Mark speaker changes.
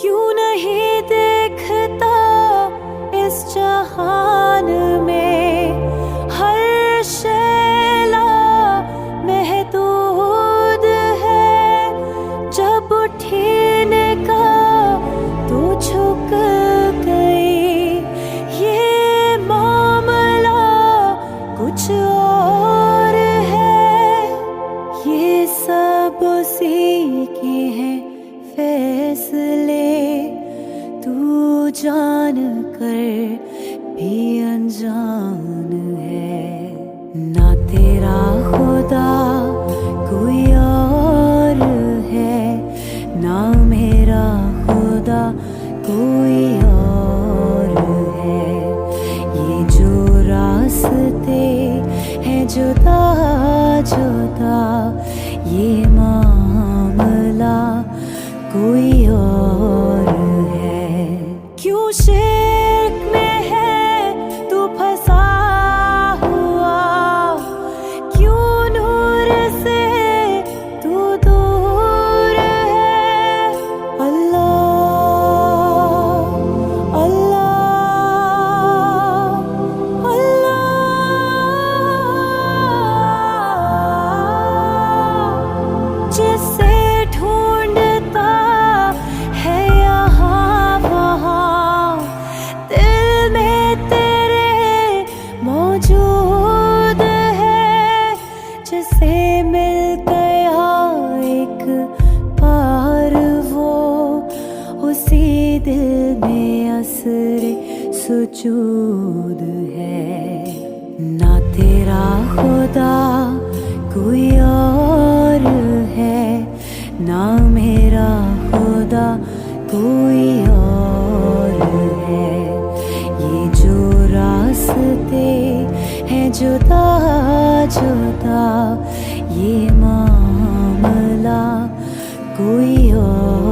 Speaker 1: क्यों नहीं देखता इस जहान में हर शैला महदूद है। जब उठने का तो झुक गई, ये मामला कुछ और है। ये सब उसी के हैं फैसले, तू जान कर भी अनजान है। ना तेरा खुदा कोई और है, ना मेरा खुदा कोई और है। ये जो रास्ते हैं जुदा जुदा, ये मामला कोई और है। क्यों शिर्क में है तू फंसा हुआ, क्यों नूर से तू दूर है। अल्लाह अल्लाह अल्लाह, जिसे ढूंढता है यहाँ वहाँ, दिल में तेरे मौजूद है। जिसे मिल गया एक बार वो, उसी दिल में असरे सुजूद है। ना तेरा खुदा कोई और है, ना मेरा खुदा कोई और है। ये जो रास्ते हैं जुदा जुदा, ये